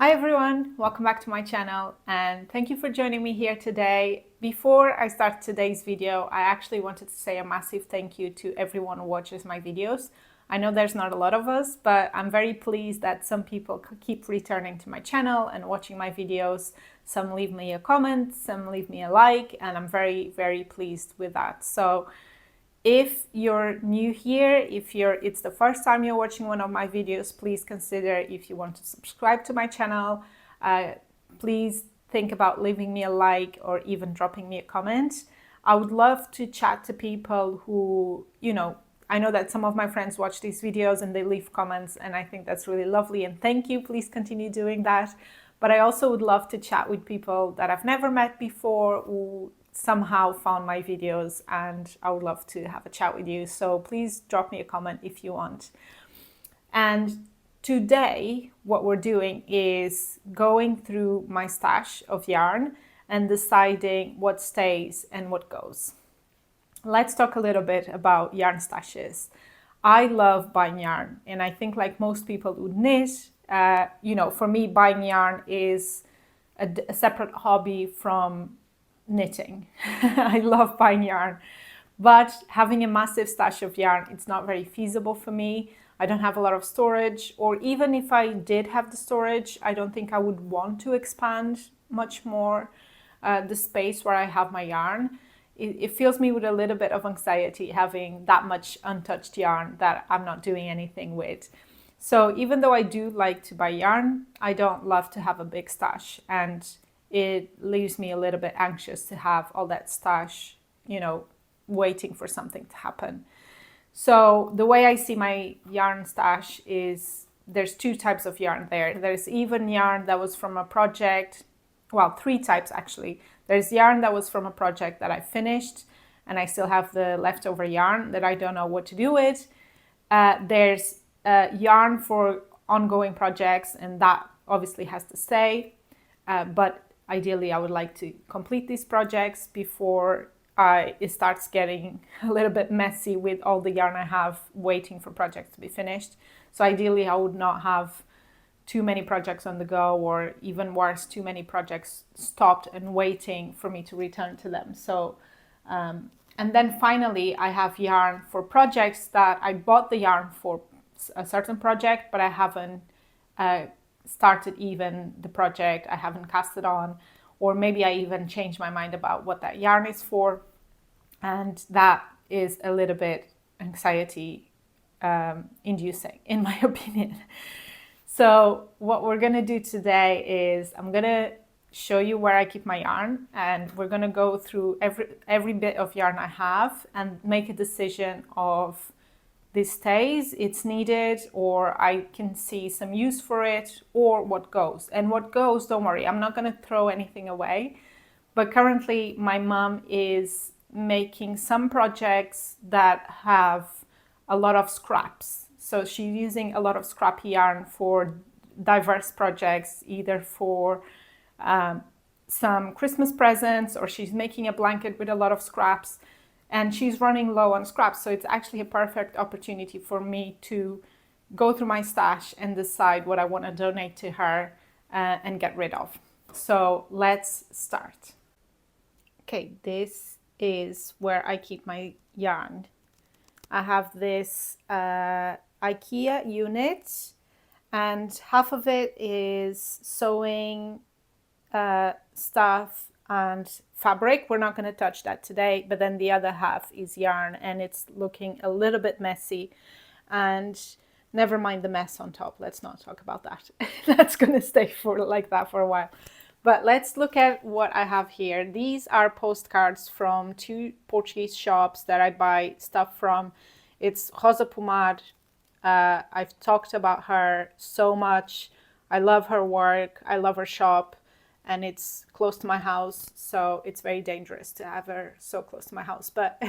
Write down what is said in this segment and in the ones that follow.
Hi everyone, welcome back to my channel and thank you for joining me here today. Before I start today's video, I actually wanted to say a massive thank you to everyone who watches my videos. I know there's not a lot of us, but I'm very pleased that some people keep returning to my channel and watching my videos. Some leave me a comment, some leave me a like, and I'm very, very pleased with that. So if you're new here, it's the first time you're watching one of my videos, please consider if you want to subscribe to my channel. Please think about leaving me a like or even dropping me a comment. I would love to chat to people who, I know that some of my friends watch these videos and they leave comments, and I think that's really lovely, and thank you. Please continue doing that. But I also would love to chat with people that I've never met before who somehow found my videos, and I would love to have a chat with you. So please drop me a comment if you want. And today what we're doing is going through my stash of yarn and deciding what stays and what goes. Let's talk a little bit about yarn stashes. I love buying yarn, and I think like most people who knit, for me buying yarn is a separate hobby from knitting. I love buying yarn, but having a massive stash of yarn, it's not very feasible for me. I don't have a lot of storage, or even if I did have the storage, I don't think I would want to expand much more the space where I have my yarn. It fills me with a little bit of anxiety having that much untouched yarn that I'm not doing anything with. So even though I do like to buy yarn, I don't love to have a big stash, and it leaves me a little bit anxious to have all that stash, waiting for something to happen. So the way I see my yarn stash is there's two types of yarn there. There's even yarn that was from a project, well, three types actually. There's yarn that was from a project that I finished and I still have the leftover yarn that I don't know what to do with. There's yarn for ongoing projects, and that obviously has to stay. But ideally, I would like to complete these projects before it starts getting a little bit messy with all the yarn I have waiting for projects to be finished. So ideally, I would not have too many projects on the go, or even worse, too many projects stopped and waiting for me to return to them. So, and then finally, I have yarn for projects that I bought the yarn for a certain project, but I haven't started even the project, I haven't cast it on, or maybe I even changed my mind about what that yarn is for, and that is a little bit anxiety inducing in my opinion. So what we're gonna do today is I'm gonna show you where I keep my yarn, and we're gonna go through every bit of yarn I have and make a decision of this stays, it's needed, or I can see some use for it, or what goes. And what goes, don't worry, I'm not going to throw anything away. But currently my mom is making some projects that have a lot of scraps. So she's using a lot of scrappy yarn for diverse projects, either for some Christmas presents, or she's making a blanket with a lot of scraps. And she's running low on scraps, so it's actually a perfect opportunity for me to go through my stash and decide what I want to donate to her and get rid of. So let's start. Okay, this is where I keep my yarn. I have this IKEA unit, and half of it is sewing stuff and fabric. We're not going to touch that today, but then the other half is yarn, and it's looking a little bit messy, and never mind the mess on top. Let's not talk about that. That's going to stay like that for a while. But let's look at what I have here. These are postcards from two Portuguese shops that I buy stuff from. It's Rosa Pomar. I've talked about her so much. I love her work. I love her shop. And it's close to my house, so it's very dangerous to have her so close to my house. But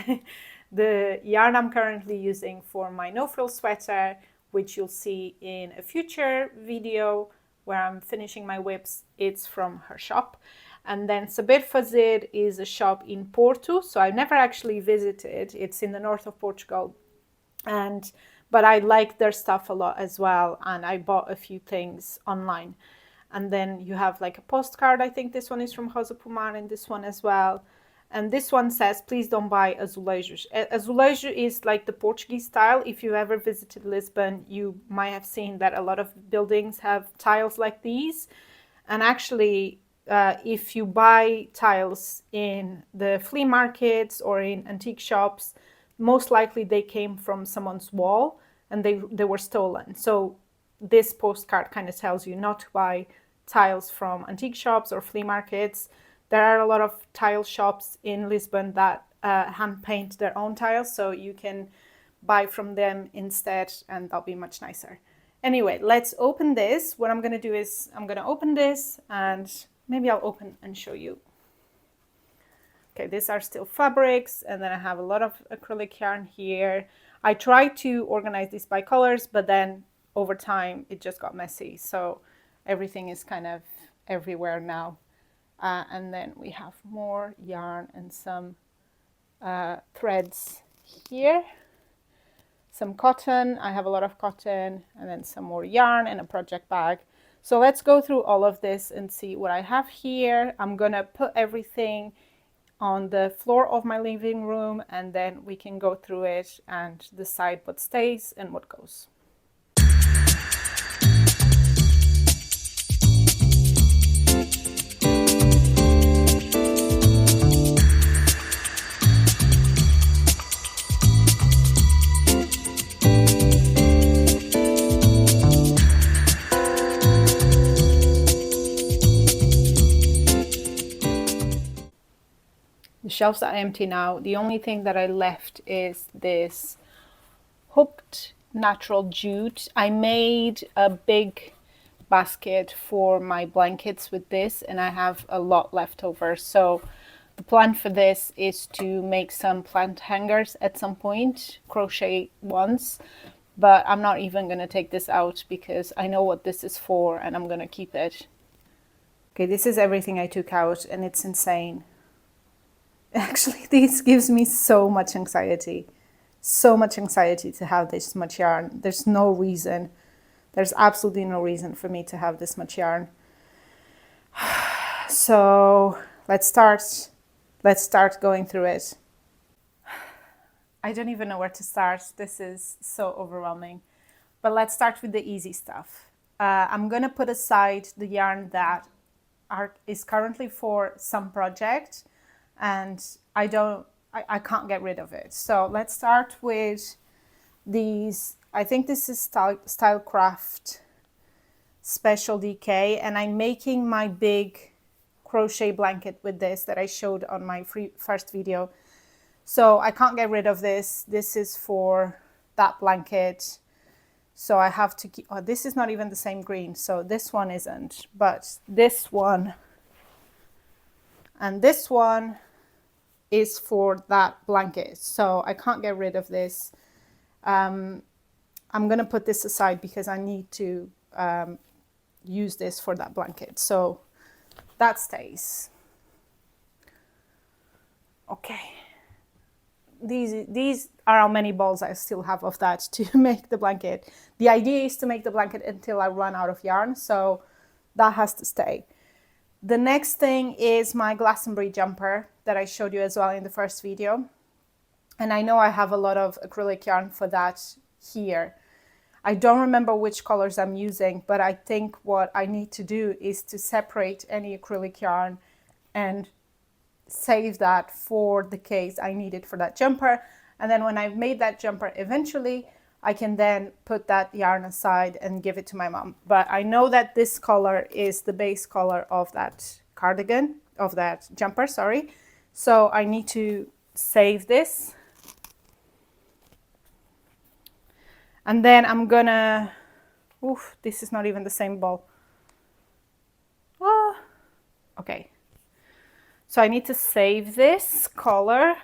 the yarn I'm currently using for my no-frill sweater, which you'll see in a future video where I'm finishing my whips, it's from her shop. And then Saber Fazer is a shop in Porto, so I've never actually visited. It's in the north of Portugal, but I like their stuff a lot as well, and I bought a few things online. And then you have like a postcard. I think this one is from Rosa Pomar, and this one as well. And this one says, please don't buy azulejos. Azulejo is like the Portuguese style. If you ever visited Lisbon, you might have seen that a lot of buildings have tiles like these. And actually, if you buy tiles in the flea markets or in antique shops, most likely they came from someone's wall and they were stolen. So this postcard kind of tells you not to buy tiles from antique shops or flea markets. There are a lot of tile shops in Lisbon that hand paint their own tiles, so you can buy from them instead, and that'll be much nicer. Anyway, let's open this. What I'm going to do is I'm going to open this, and maybe I'll open and show you. Okay, these are still fabrics, and then I have a lot of acrylic yarn here. I tried to organize this by colors, but then over time it just got messy, so everything is kind of everywhere now. And then we have more yarn and some threads here. Some cotton, I have a lot of cotton, and then some more yarn and a project bag. So let's go through all of this and see what I have here. I'm gonna put everything on the floor of my living room, and then we can go through it and decide what stays and what goes. The shelves are empty now. The only thing that I left is this hooked natural jute. I made a big basket for my blankets with this, and I have a lot left over. So the plan for this is to make some plant hangers at some point, crochet ones, but I'm not even going to take this out because I know what this is for and I'm going to keep it. Okay, this is everything I took out, and it's insane. Actually, this gives me so much anxiety to have this much yarn. There's no reason. There's absolutely no reason for me to have this much yarn. So let's start going through it. I don't even know where to start. This is so overwhelming. But let's start with the easy stuff. I'm gonna put aside the yarn that is currently for some project, and I can't get rid of it. So let's start with these. I think this is Stylecraft Special DK, and I'm making my big crochet blanket with this that I showed on my first video. So I can't get rid of this. This is for that blanket. So I have to keep, oh, this is not even the same green. So this one isn't, but this one and this one is for that blanket. So I can't get rid of this. I'm gonna put this aside because I need to use this for that blanket. So that stays. Okay. These are how many balls I still have of that to make the blanket. The idea is to make the blanket until I run out of yarn, so that has to stay. The next thing is my Glastonbury jumper that I showed you as well in the first video. And I know I have a lot of acrylic yarn for that here. I don't remember which colors I'm using, but I think what I need to do is to separate any acrylic yarn and save that for the case I need it for that jumper. And then when I've made that jumper eventually, I can then put that yarn aside and give it to my mom. But I know that this color is the base color of that cardigan, of that jumper, sorry. So I need to save this. And then I'm gonna, oof, this is not even the same ball. Ah, okay. So I need to save this color.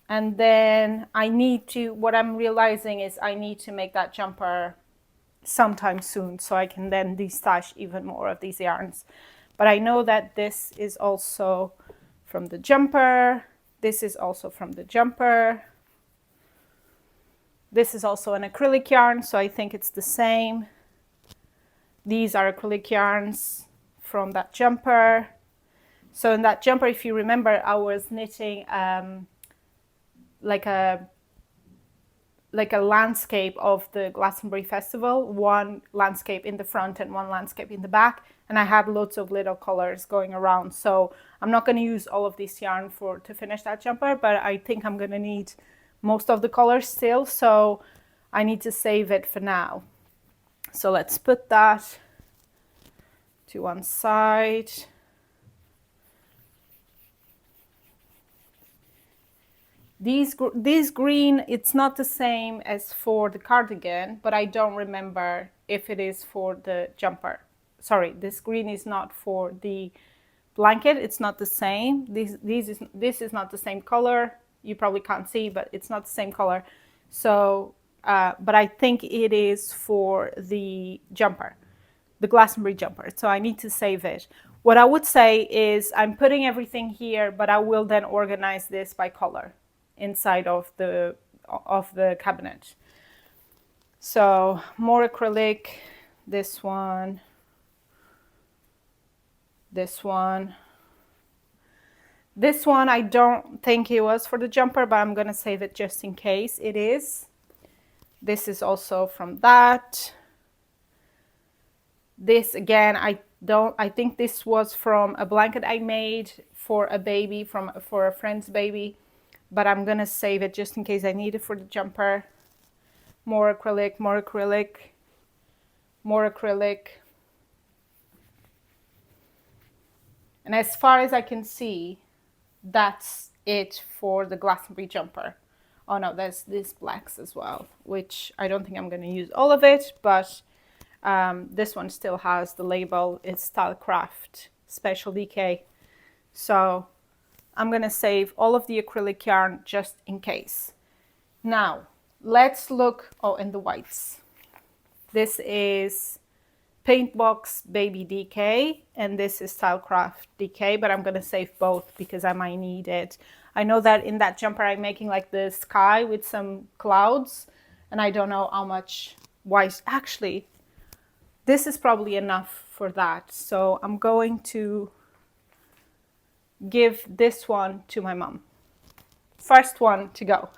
And then I need to, what I'm realizing is I need to make that jumper sometime soon so I can then destash even more of these yarns. But I know that this is also from the jumper. This is also from the jumper. This is also an acrylic yarn, so I think it's the same. These are acrylic yarns from that jumper. So in that jumper, if you remember, I was knitting like a landscape of the Glastonbury Festival, one landscape in the front and one landscape in the back, and I had lots of little colors going around. So I'm not going to use all of this yarn to finish that jumper, but I think I'm going to need most of the colors still, so I need to save it for now. So let's put that to one side. This green, it's not the same as for the cardigan, but I don't remember if it is for the jumper. Sorry, this green is not for the blanket. It's not the same. This is not the same color. You probably can't see, but it's not the same color. So, but I think it is for the jumper, the Glastonbury jumper. So I need to save it. What I would say is I'm putting everything here, but I will then organize this by color inside of the cabinet. So more acrylic, this one, this one. This one I don't think it was for the jumper, but I'm gonna save it just in case it is. This is also from that. This again, I think this was from a blanket I made for a baby, for a friend's baby, but I'm gonna save it just in case I need it for the jumper. More acrylic, more acrylic, more acrylic. And as far as I can see, that's it for the Glastonbury jumper. Oh no, there's these blacks as well, which I don't think I'm going to use all of it, but this one still has the label. It's Stylecraft Special DK. So I'm going to save all of the acrylic yarn just in case. Now, let's look, oh, and the whites. This is Paintbox Baby DK, and this is Stylecraft DK, but I'm going to save both because I might need it. I know that in that jumper I'm making like the sky with some clouds, and I don't know how much white. Actually, this is probably enough for that. So I'm going to give this one to my mom. First one to go.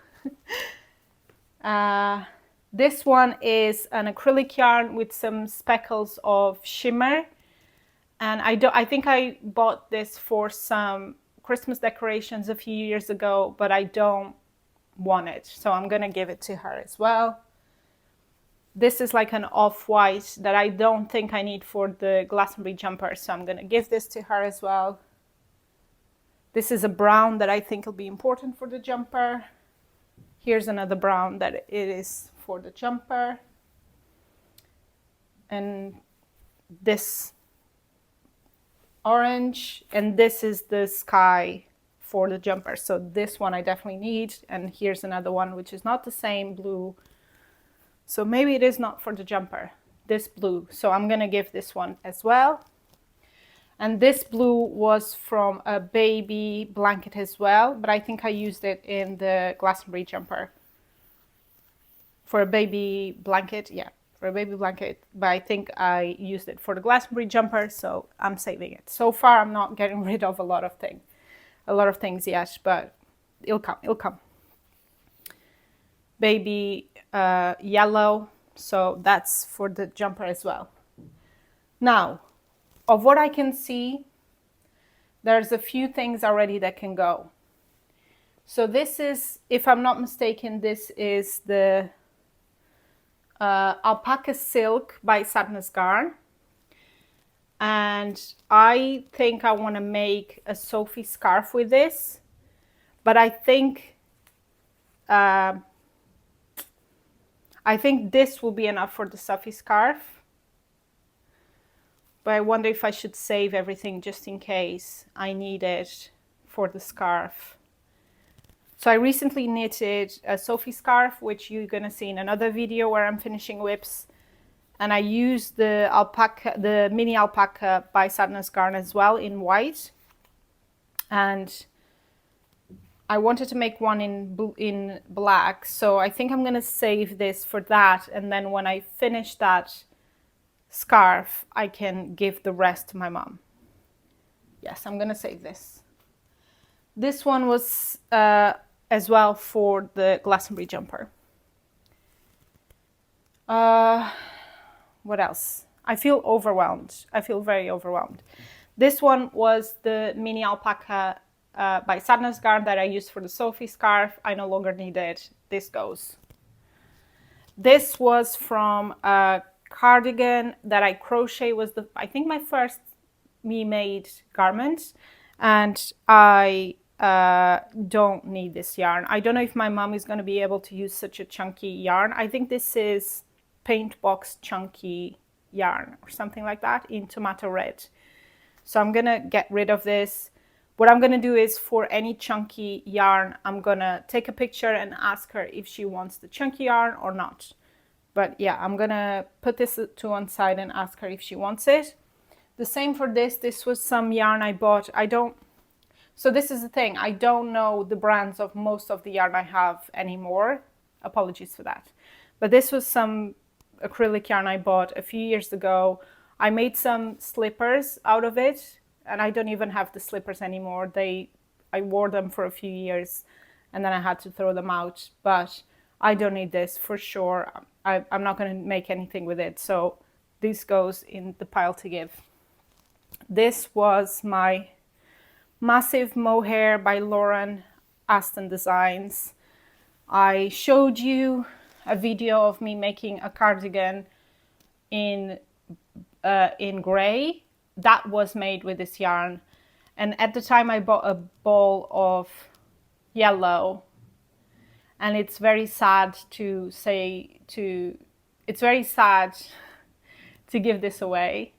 This one is an acrylic yarn with some speckles of shimmer, and I think I bought this for some Christmas decorations a few years ago, but I don't want it, so I'm gonna give it to her as well. This is like an off-white that I don't think I need for the Glastonbury jumper, so I'm gonna give this to her as well. This is a brown that I think will be important for the jumper. Here's another brown that it is for the jumper. And this orange, and this is the sky for the jumper. So this one I definitely need. And here's another one which is not the same blue. So maybe it is not for the jumper, this blue. So I'm gonna give this one as well. And this blue was from a baby blanket as well, but I think I used it in the Glastonbury jumper. For a baby blanket, yeah, for a baby blanket, but I think I used it for the Glastonbury jumper, so I'm saving it. So far, I'm not getting rid of a lot of things yet, but it'll come. Baby yellow, so that's for the jumper as well. Now, of what I can see, there's a few things already that can go. So this is, if I'm not mistaken, this is the alpaca silk by Sadness Garn. And I think I want to make a Sophie scarf with this, but I think this will be enough for the Sophie scarf. But I wonder if I should save everything just in case I need it for the scarf. So I recently knitted a Sophie scarf, which you're going to see in another video where I'm finishing whips. And I used the mini alpaca by Sadness Garn as well in white. And I wanted to make one in black. So I think I'm going to save this for that. And then when I finish that, scarf, I can give the rest to my mom. Yes, I'm gonna save this. This one was as well for the Glastonbury jumper. What else? I feel overwhelmed. I feel very overwhelmed. This one was the mini alpaca by Sadness Garn that I used for the Sophie scarf. I no longer need it. This goes. This was from a cardigan that I crochet. Was the, I think, my first me-made garment, and I don't need this yarn. I don't know if my mom is going to be able to use such a chunky yarn. I think this is Paint Box Chunky yarn or something like that in tomato red. So I'm gonna get rid of this. What I'm gonna do is, for any chunky yarn, I'm gonna take a picture and ask her if she wants the chunky yarn or not. But yeah, I'm gonna put this to one side and ask her if she wants it. The same for this. This was some yarn I bought. So this is the thing, I don't know the brands of most of the yarn I have anymore. Apologies for that. But this was some acrylic yarn I bought a few years ago. I made some slippers out of it, and I don't even have the slippers anymore. I wore them for a few years and then I had to throw them out. But I don't need this for sure. I'm not going to make anything with it. So this goes in the pile to give. This was my massive mohair by Lauren Aston Designs. I showed you a video of me making a cardigan in gray. That was made with this yarn, and at the time I bought a ball of yellow, and it's very sad to give this away,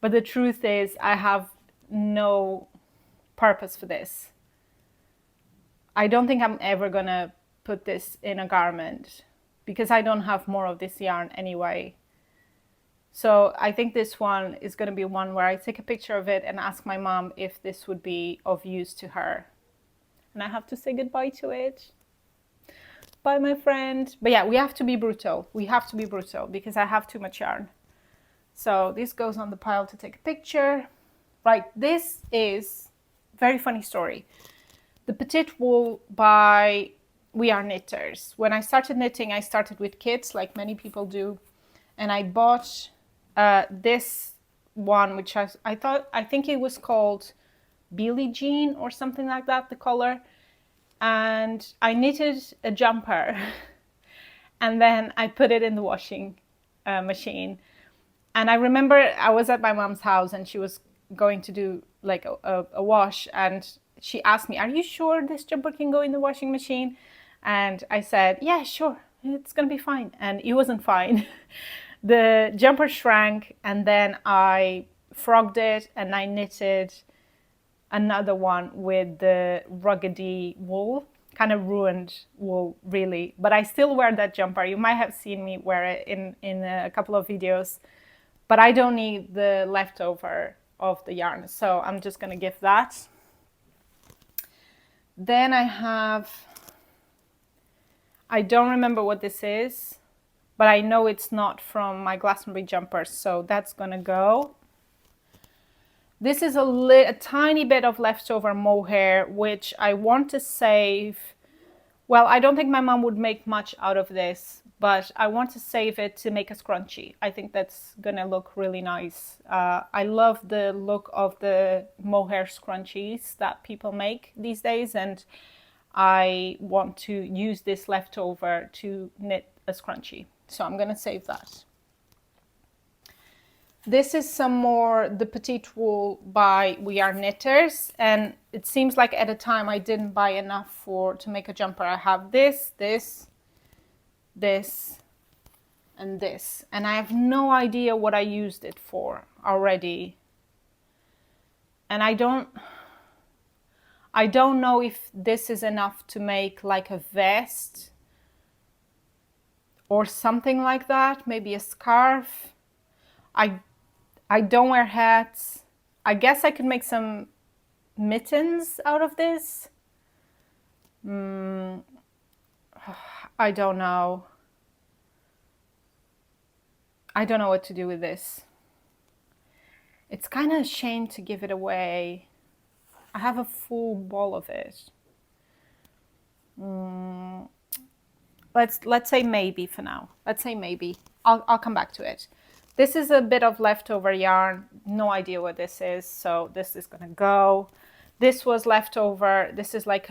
but the truth is I have no purpose for this. I don't think I'm ever gonna put this in a garment because I don't have more of this yarn anyway. So I think this one is going to be one where I take a picture of it and ask my mom if this would be of use to her. And I have to say goodbye to it. Bye, my friend. But yeah, we have to be brutal. We have to be brutal because I have too much yarn. So this goes on the pile to take a picture. Right, this is a very funny story. The Petite Wool by We Are Knitters. When I started knitting, I started with kits like many people do. And I bought this one, which I think it was called Billie Jean or something like that, the color. And I knitted a jumper and then I put it in the washing machine. And I remember I was at my mom's house and she was going to do like a wash, and she asked me, "Are you sure this jumper can go in the washing machine?" And I said, "Yeah, sure, it's gonna be fine." And it wasn't fine. The jumper shrank, and then I frogged it and I knitted another one with the ruggedy wool, kind of ruined wool really, but I still wear that jumper. You might have seen me wear it in a couple of videos, but I don't need the leftover of the yarn, so I'm just gonna give that. Then I don't remember what this is, but I know it's not from my Glastonbury jumper, so that's gonna go. This is a tiny bit of leftover mohair, which I want to save. Well, I don't think my mom would make much out of this, but I want to save it to make a scrunchie. I think that's gonna look really nice. I love the look of the mohair scrunchies that people make these days, and I want to use this leftover to knit a scrunchie. So I'm gonna save that. This is some more the Petite Wool by We Are Knitters, and it seems like at a time I didn't buy enough to make a jumper. I have this, and this, and I have no idea what I used it for already. And I don't know if this is enough to make like a vest or something like that, maybe a scarf. I don't wear hats. I guess I could make some mittens out of this. I don't know. I don't know what to do with this. It's kind of a shame to give it away. I have a full ball of it. Let's say maybe for now. Let's say maybe. I'll come back to it. This is a bit of leftover yarn. No idea what this is, so this is gonna go. This was leftover. This is like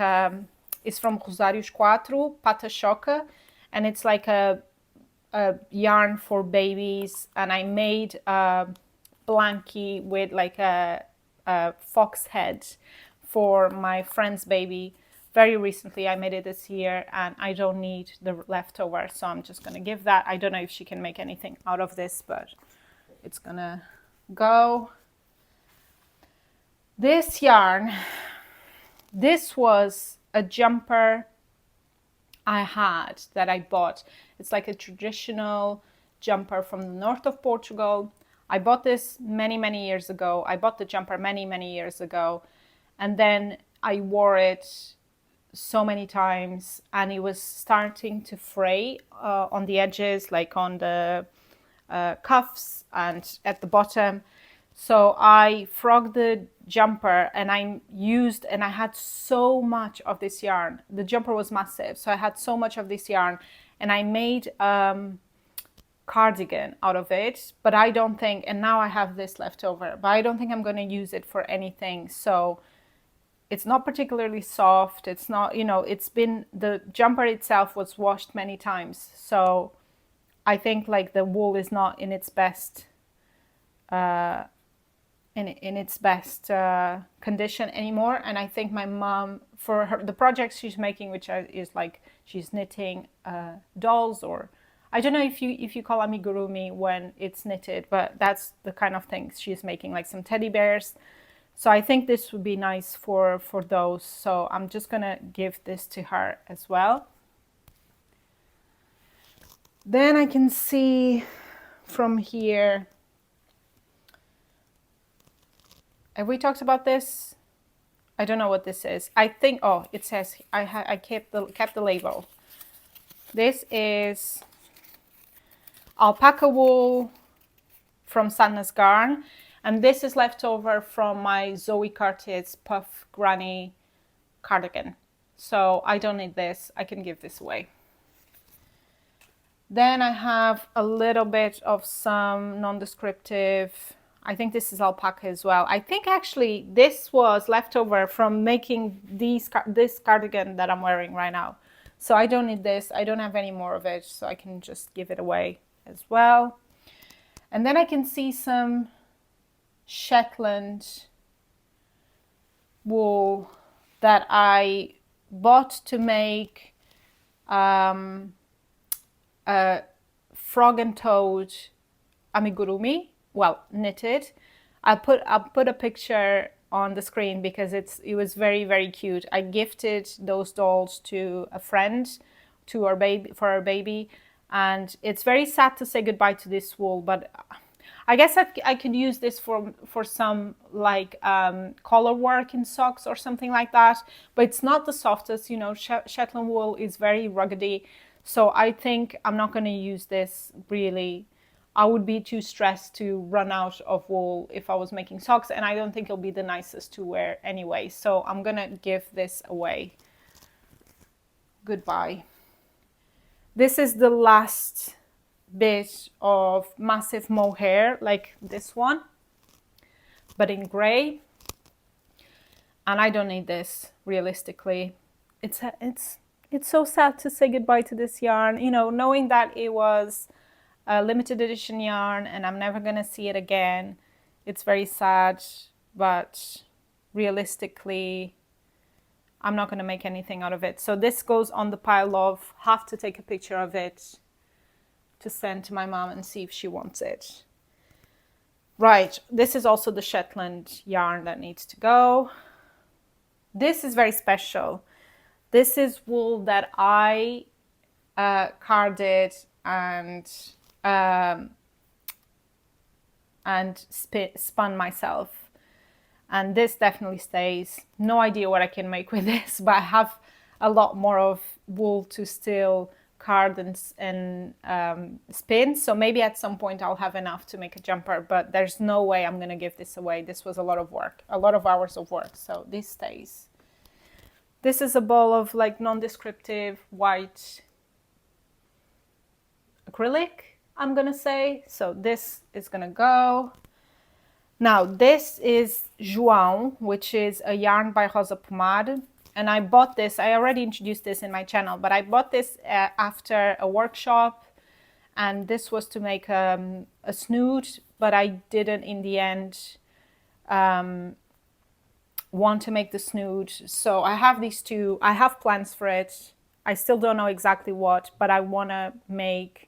it's from Rosarios 4, Pata Choca, and it's like a yarn for babies. And I made a blankie with like a fox head for my friend's baby. Very recently, I made it this year, and I don't need the leftover, so I'm just gonna give that. I don't know if she can make anything out of this, but it's gonna go. This yarn, this was a jumper I had that I bought. It's like a traditional jumper from the north of Portugal. I bought this many years ago. I bought the jumper many years ago, and then I wore it so many times, and it was starting to fray on the edges, like on the cuffs and at the bottom. So I frogged the jumper, and I had so much of this yarn. The jumper was massive, so I had so much of this yarn, and I made cardigan out of it. But I don't think, and now I have this left over, but I don't think I'm going to use it for anything. So it's not particularly soft. It's not, you know, it's been, the jumper itself was washed many times. So I think like the wool is not in its best in its best condition anymore. And I think my mom, for her, the projects she's making, which is like she's knitting dolls, or I don't know if you call amigurumi when it's knitted, but that's the kind of things she's making, like some teddy bears. So I think this would be nice for those. So I'm just gonna give this to her as well. Then I can see from here, have we talked about this? I don't know what this is. I think, oh, it says, I kept the label. This is alpaca wool from Sadness Garn. And this is left over from my Zoe Curtis Puff Granny cardigan. So I don't need this. I can give this away. Then I have a little bit of some non-descriptive. I think this is alpaca as well. I think actually this was left over from making this cardigan that I'm wearing right now. So I don't need this. I don't have any more of it, so I can just give it away as well. And then I can see some Shetland wool that I bought to make a frog and toad amigurumi, well, knitted. I'll put a picture on the screen because it was very cute. I gifted those dolls to a friend for her baby, and it's very sad to say goodbye to this wool, but I guess I could use this for some like collar work in socks or something like that, but it's not the softest, you know. Shetland wool is very ruggedy, so I think I'm not going to use this really. I would be too stressed to run out of wool if I was making socks, and I don't think it'll be the nicest to wear anyway, so I'm going to give this away. Goodbye. This is the last bit of massive mohair, like this one, but in gray, and I don't need this realistically. It's so sad to say goodbye to this yarn, you know, knowing that it was a limited edition yarn and I'm never gonna see it again. It's very sad, but realistically I'm not gonna make anything out of it. So this goes on the pile of have to take a picture of it to send to my mom and see if she wants it. Right, this is also the Shetland yarn that needs to go. This is very special. This is wool that I carded and spun myself, and this definitely stays. No idea what I can make with this, but I have a lot more of wool to still card and spin. So maybe at some point I'll have enough to make a jumper, but there's no way I'm gonna give this away. This was a lot of work, a lot of hours of work. So this stays. This is a ball of like non-descriptive white acrylic, I'm gonna say. So this is gonna go. Now this is João, which is a yarn by Rosa Pomade. And I bought this, I already introduced this in my channel, but I bought this after a workshop, and this was to make a snood, but I didn't in the end want to make the snood. So I have these two, I have plans for it. I still don't know exactly what, but I want to make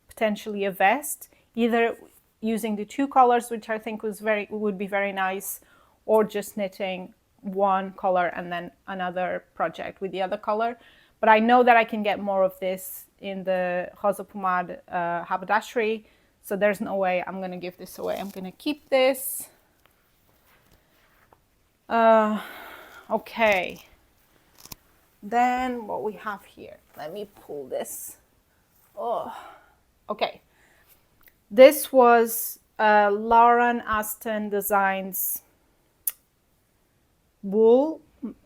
potentially a vest, either using the two colors, which I think would be very nice, or just knitting one color and then another project with the other color. But I know that I can get more of this in the Rosa Pomade haberdashery, so there's no way I'm gonna give this away. I'm gonna keep this. Okay, then what we have here, let me pull this. Oh, okay, this was Lauren Aston Designs wool,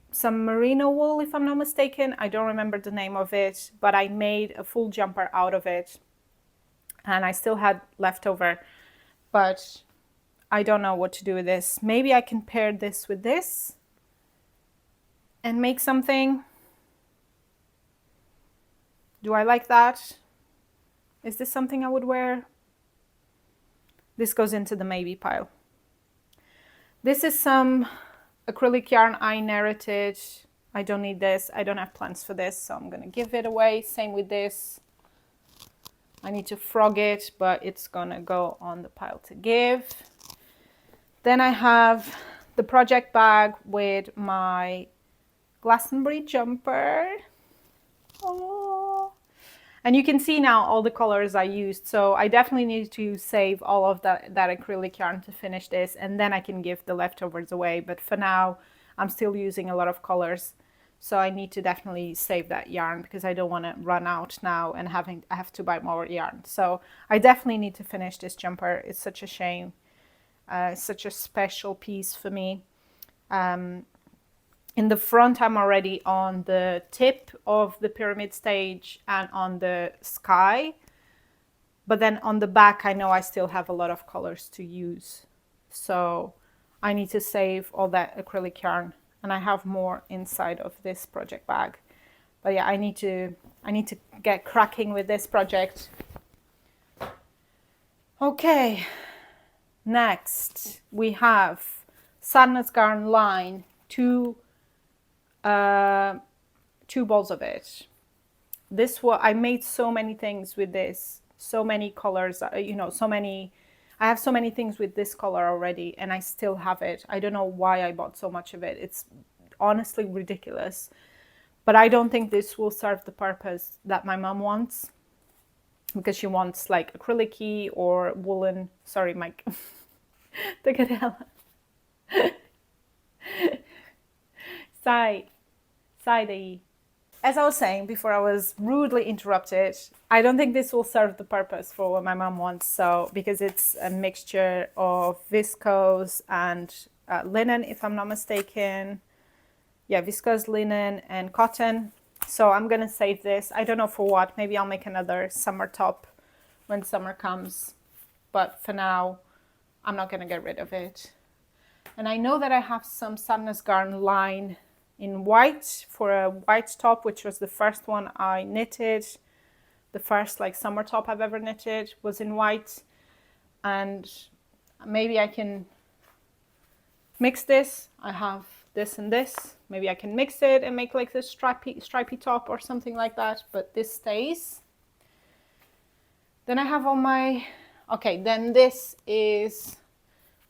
some merino wool if I'm not mistaken. I don't remember the name of it, but I made a full jumper out of it, and I still had leftover, but I don't know what to do with this. Maybe I can pair this with this and make something. Do I like that? Is this something I would wear? This goes into the maybe pile. This is some acrylic yarn I inherited. I don't need this. I don't have plans for this, so I'm gonna give it away. Same with this. I need to frog it, but it's gonna go on the pile to give. Then I have the project bag with my Glastonbury jumper. Oh. And you can see now all the colors I used. So I definitely need to save all of that acrylic yarn to finish this, and then I can give the leftovers away. But for now, I'm still using a lot of colors. So I need to definitely save that yarn because I don't want to run out now and I have to buy more yarn. So I definitely need to finish this jumper. It's such a shame. It's such a special piece for me. In the front, I'm already on the tip of the pyramid stage and on the sky. But then on the back, I know I still have a lot of colors to use. So I need to save all that acrylic yarn. And I have more inside of this project bag. But yeah, I need to get cracking with this project. Okay, next we have Sadness Garn line, two balls of it. This was, I made so many things with this, so many colors, you know, I have so many things with this color already, and I still have it. I don't know why I bought so much of it. It's honestly ridiculous, but I don't think this will serve the purpose that my mom wants, because she wants like acrylic-y or woolen, sorry Mike, the cadella. Side. As I was saying before I was rudely interrupted, I don't think this will serve the purpose for what my mom wants. So, because it's a mixture of viscose and linen, if I'm not mistaken. Yeah, viscose, linen, and cotton. So I'm gonna save this. I don't know for what. Maybe I'll make another summer top when summer comes. But for now, I'm not gonna get rid of it. And I know that I have some Sadness Garn line in white for a white top, which was the first one I knitted. The first like summer top I've ever knitted was in white. And maybe I can mix this. I have this and this. Maybe I can mix it and make like this stripy top or something like that, but this stays. Then I have all my, okay, then this is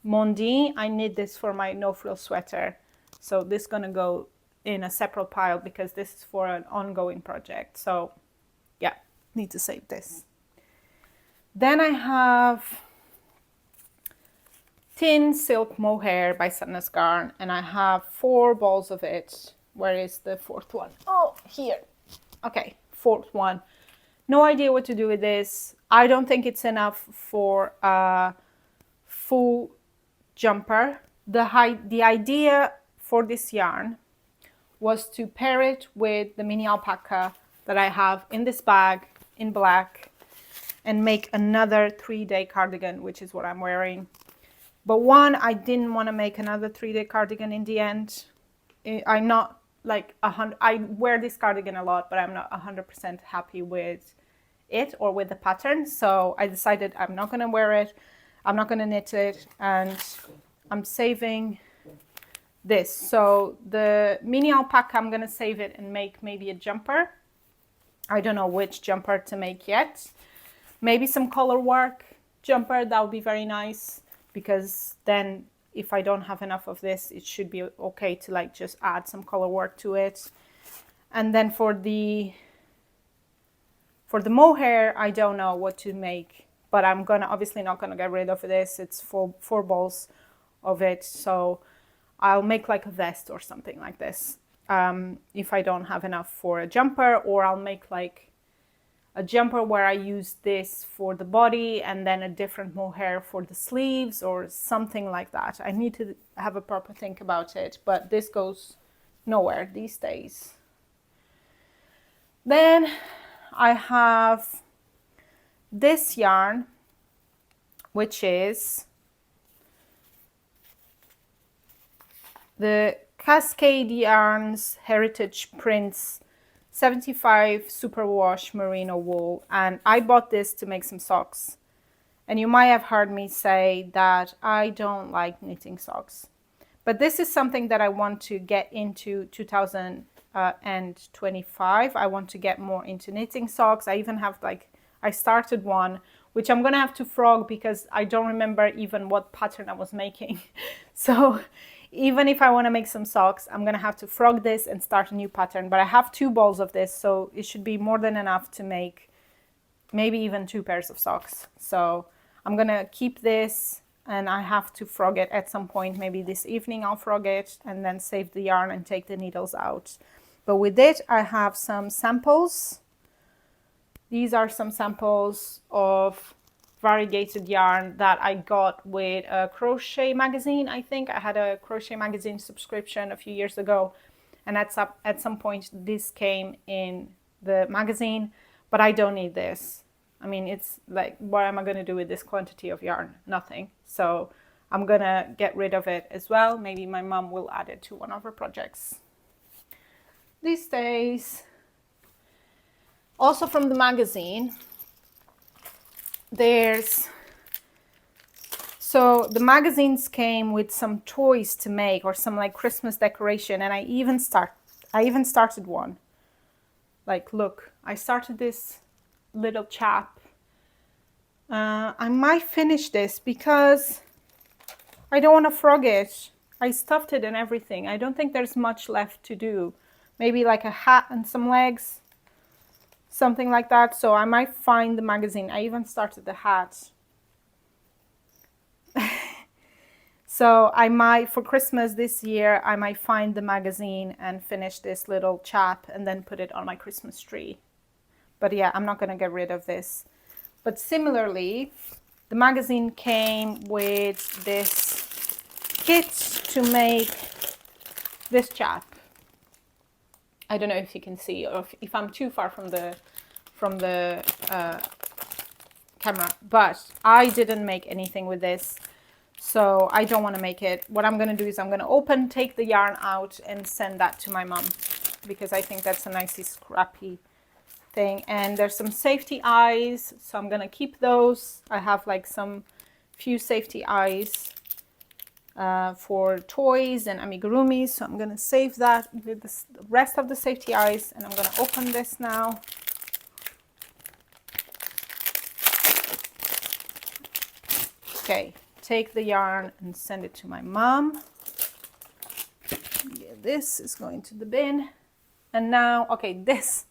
Mondine. I knit this for my no-frill sweater. So this is gonna go in a separate pile because this is for an ongoing project. So yeah, need to save this. Then I have Tin Silk Mohair by Sadness Garn, and I have 4 balls of it. Where is the 4th one? Oh, here. Okay, 4th one. No idea what to do with this. I don't think it's enough for a full jumper. The idea for this yarn was to pair it with the mini alpaca that I have in this bag in black and make another 3-day cardigan, which is what I'm wearing. But one, I didn't want to make another 3-day cardigan in the end. I'm not like 100, I wear this cardigan a lot, but I'm not 100% happy with it or with the pattern. So I decided I'm not going to wear it. I'm not going to knit it, and I'm saving this. So the mini alpaca, I'm going to save it and make maybe a jumper. I don't know which jumper to make yet. Maybe some color work jumper, that would be very nice, because then if I don't have enough of this, it should be okay to like just add some color work to it. And then for the mohair, I don't know what to make, but I'm gonna obviously not gonna get rid of this. It's four balls of it, so I'll make like a vest or something like this if I don't have enough for a jumper, or I'll make like a jumper where I use this for the body and then a different mohair for the sleeves or something like that. I need to have a proper think about it, but this goes nowhere these days. Then I have this yarn, which is the Cascade Yarns Heritage Prints 75 superwash merino wool, and I bought this to make some socks. And you might have heard me say that I don't like knitting socks, but this is something that I want to get into 2025. I want to get more into knitting socks. I even have I started one, which I'm gonna have to frog because I don't remember even what pattern I was making. So even if I want to make some socks, I'm gonna have to frog this and start a new pattern. But I have 2 balls of this, so it should be more than enough to make maybe even 2 pairs of socks. So I'm gonna keep this, and I have to frog it at some point. Maybe this evening I'll frog it and then save the yarn and take the needles out. But with it, I have some samples. These are some samples of variegated yarn that I got with a crochet magazine. I think I had a crochet magazine subscription a few years ago, and at some point this came in the magazine, but I don't need this. I mean, it's like, what am I going to do with this quantity of yarn? Nothing. So I'm gonna get rid of it as well. Maybe my mom will add it to one of her projects these days. Also from the magazine, so the magazines came with some toys to make, or some like Christmas decoration, and I even started one. Like, look, I started this little chap. I might finish this because I don't want to frog it. I stuffed it and everything. I don't think there's much left to do. Maybe like a hat and some legs, something like that. So I might find the magazine. I even started the hat. So I might, for Christmas this year, I might find the magazine and finish this little chap and then put it on my Christmas tree. But yeah, I'm not going to get rid of this. But similarly, the magazine came with this kit to make this chap. I don't know if you can see, or if I'm too far from the camera, but I didn't make anything with this, so I don't want to make it. What I'm going to do is I'm going to take the yarn out and send that to my mom, because I think that's a nicely scrappy thing. And there's some safety eyes, so I'm going to keep those. I have like some few safety eyes for toys and amigurumis, so I'm going to save that with the rest of the safety eyes. And I'm going to open this now. Okay, take the yarn and send it to my mom. Yeah, this is going to the bin. And now, okay, this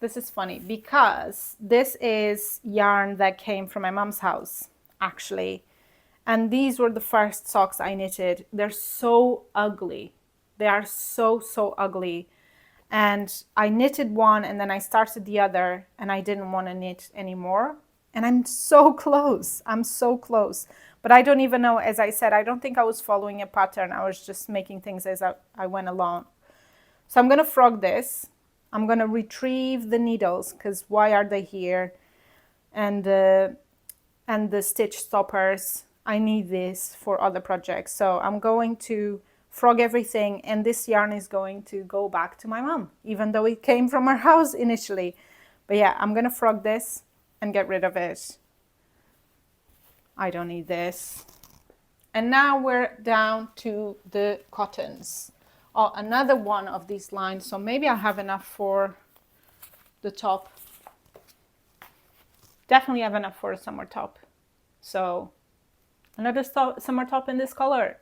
is funny because this is yarn that came from my mom's house, actually. And these were the first socks I knitted. They're so ugly. They are so ugly. and I knitted one and then I started the other and I didn't want to knit anymore. And I'm so close. I'm so close. But I don't even know, as I said, I don't think I was following a pattern. I was just making things as I went along. So I'm going to frog this. I'm going to retrieve the needles because why are they here? And the stitch stoppers. I need this for other projects. So I'm going to frog everything, and this yarn is going to go back to my mom, even though it came from our house initially. But yeah, I'm going to frog this and get rid of it. I don't need this. And now we're down to the cottons. Oh, another one of these lines. So maybe I have enough for the top. Definitely have enough for a summer top. So another summer top in this color.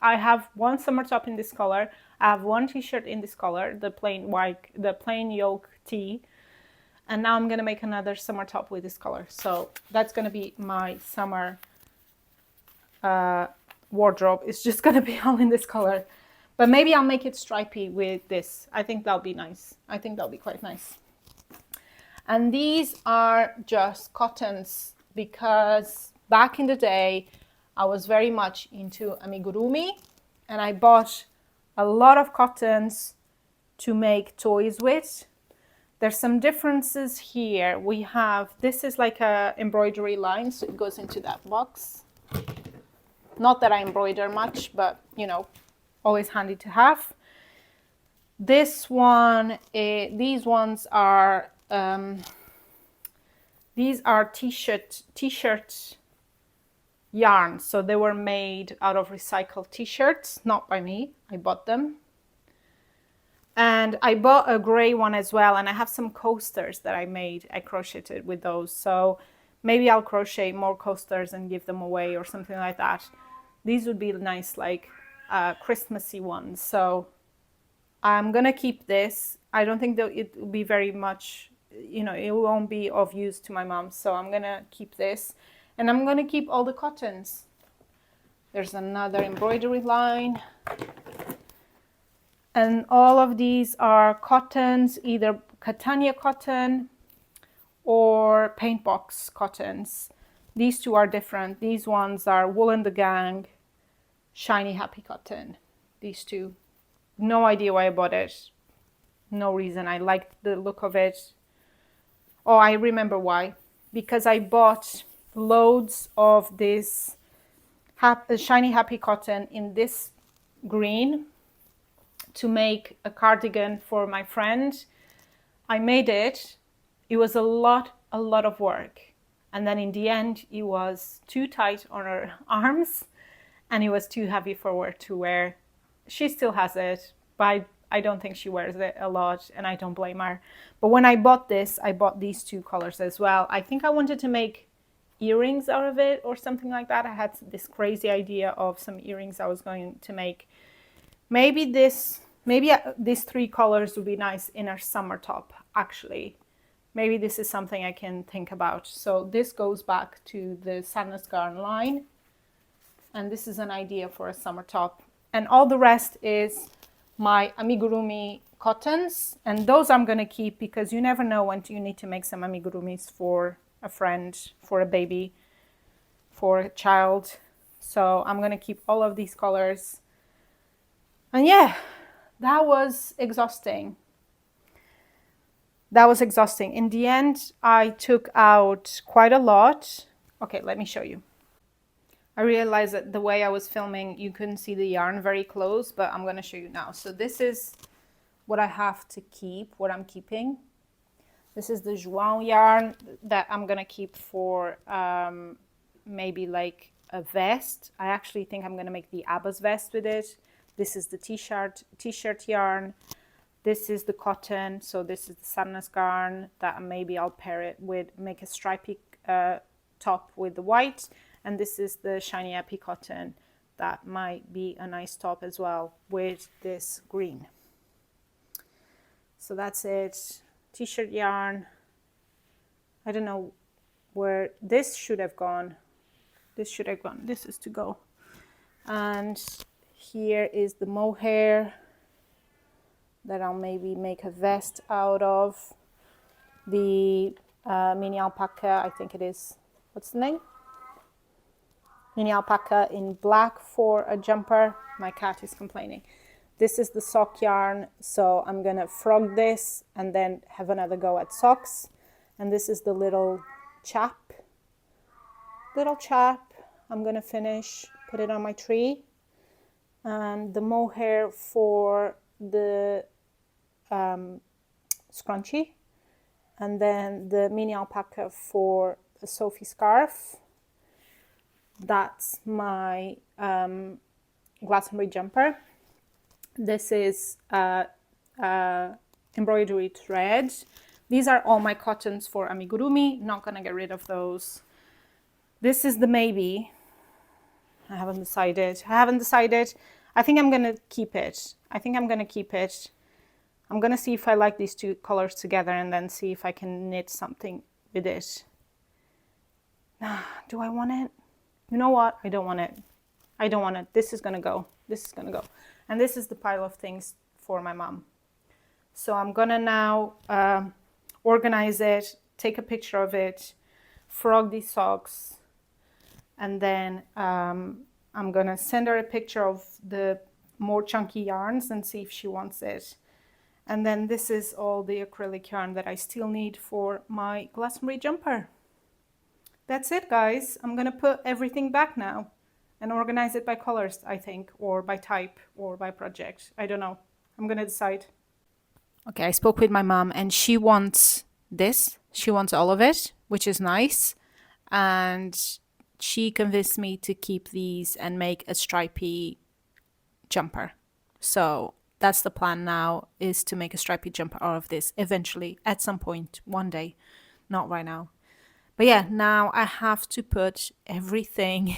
I have one summer top in this color. I have one t-shirt in this color, the plain white, the plain yoke tee. And now I'm going to make another summer top with this color. So that's going to be my summer wardrobe. It's just going to be all in this color. But maybe I'll make it stripy with this. I think that'll be nice. I think that'll be quite nice. And these are just cottons because back in the day, I was very much into amigurumi, and I bought a lot of cottons to make toys with. There's some differences here. We have, this is like a embroidery line, so it goes into that box. Not that I embroider much, but you know, always handy to have. This one, these ones are t-shirt yarn. So they were made out of recycled t-shirts, not by me. I bought them. And I bought a gray one as well. And I have some coasters that I made. I crocheted with those. So maybe I'll crochet more coasters and give them away or something like that. These would be nice, like Christmassy ones. So I'm going to keep this. I don't think that it will be very much, you know, it won't be of use to my mom. So I'm going to keep this. And I'm going to keep all the cottons. There's another embroidery line. And all of these are cottons, either Catania cotton or paint box cottons. These two are different. These ones are Wool and the Gang, Shiny Happy Cotton. These two. No idea why I bought it. No reason. I liked the look of it. Oh, I remember why. Because I bought loads of this Shiny Happy Cotton in this green to make a cardigan for my friend. I made it. It was a lot of work. And then in the end, it was too tight on her arms and it was too heavy for her to wear. She still has it, but I don't think she wears it a lot and I don't blame her. But when I bought this, I bought these two colors as well. I think I wanted to make earrings out of it or something like that. I had this crazy idea of some earrings I was going to make. Maybe these three colors would be nice in our summer top, actually. Maybe this is something I can think about. So this goes back to the Sadness Garn line. And this is an idea for a summer top. And all the rest is my amigurumi cottons. And those I'm going to keep because you never know when you need to make some amigurumis for a friend, for a baby, for a child. So I'm going to keep all of these colors. And yeah, that was exhausting. That was exhausting. In the end, I took out quite a lot. Okay, let me show you. I realized that the way I was filming, you couldn't see the yarn very close, but I'm going to show you now. So this is what I have to keep, what I'm keeping. This is the João yarn that I'm going to keep for maybe like a vest. I actually think I'm going to make the Abba's vest with it. This is the t-shirt yarn. This is the cotton. So this is the Sadness Garn that maybe I'll pair it with, make a stripy top with the white. And this is the Shiny Happy Cotton that might be a nice top as well with this green. So that's it. T-shirt yarn. I don't know where this should have gone. This should have gone. This is to go. And here is the mohair. that I'll maybe make a vest out of. The mini alpaca, I think it is, what's the name? Mini alpaca in black for a jumper. My cat is complaining. This is the sock yarn, so I'm gonna frog this and then have another go at socks. And this is the little chap. I'm gonna finish, put it on my tree. And the mohair for the scrunchie. And then the mini alpaca for the Sophie scarf. That's my Glastonbury jumper. This is embroidery thread. These are all my cottons for amigurumi. Not gonna get rid of those. This is the maybe. I haven't decided. I think I'm gonna keep it. I'm gonna see if I like these two colors together and then see if I can knit something with it. Do I want it? You know what? I don't want it. This is gonna go. And this is the pile of things for my mom. So I'm gonna now organize it, take a picture of it, frog these socks, and then I'm gonna send her a picture of the more chunky yarns and see if she wants it. And then this is all the acrylic yarn that I still need for my Glastonbury jumper. That's it, guys. I'm gonna put everything back now and organize it by colors, I think, or by type, or by project. I don't know. I'm gonna decide. Okay, I spoke with my mom and she wants this. She wants all of it, which is nice. And she convinced me to keep these and make a stripy jumper. So that's the plan now, is to make a stripy jumper out of this eventually, at some point, one day, not right now. But yeah, now I have to put everything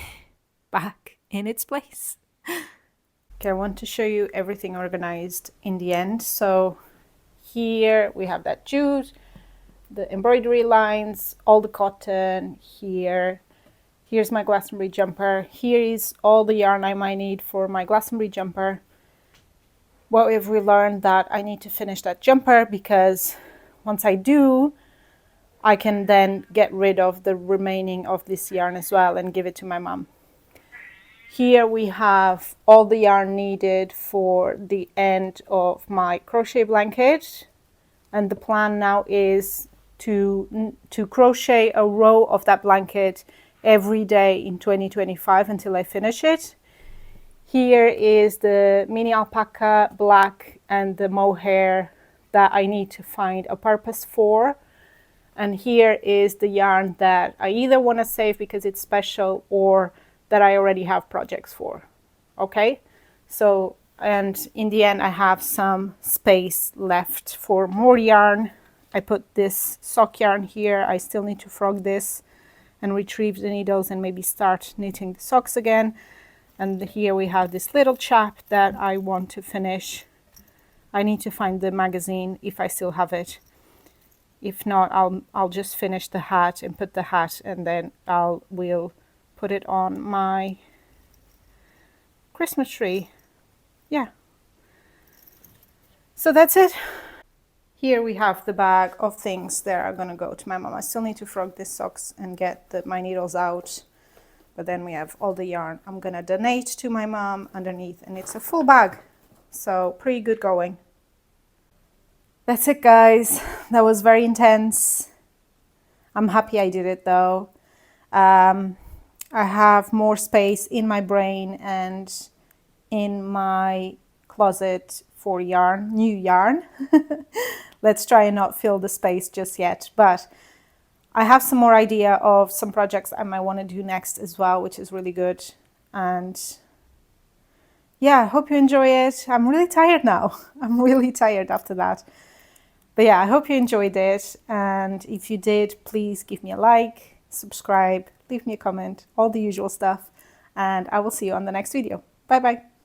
back in its place. Okay, I want to show you everything organized in the end. So here we have that jute, the embroidery lines, all the cotton here. Here's my Glastonbury jumper. Here is all the yarn I might need for my Glastonbury jumper. Well, if we learned that I need to finish that jumper, because once I do, I can then get rid of the remaining of this yarn as well and give it to my mom. Here we have all the yarn needed for the end of my crochet blanket. And the plan now is to crochet a row of that blanket every day in 2025 until I finish it. Here is the mini alpaca black and the mohair that I need to find a purpose for. And here is the yarn that I either want to save because it's special or that I already have projects for. Okay, so, and in the end I have some space left for more yarn. I put this sock yarn here. I still need to frog this and retrieve the needles and maybe start knitting the socks again. And here we have this little chap that I want to finish. I need to find the magazine if I still have it. If not, I'll just finish the hat and put the hat, and then we'll put it on my Christmas tree. Yeah. So that's it. Here we have the bag of things that are gonna go to my mom. I still need to frog these socks and get my needles out. But then we have all the yarn I'm gonna donate to my mom underneath, and it's a full bag. So pretty good going. That's it, guys. That was very intense. I'm happy I did it though. I have more space in my brain and in my closet for yarn, new yarn. Let's try and not fill the space just yet, but I have some more idea of some projects I might want to do next as well, which is really good. And yeah, I hope you enjoy it. I'm really tired now. I'm really tired after that. But yeah, I hope you enjoyed it. And if you did, please give me a like, subscribe, leave me a comment, all the usual stuff. And I will see you on the next video. Bye bye.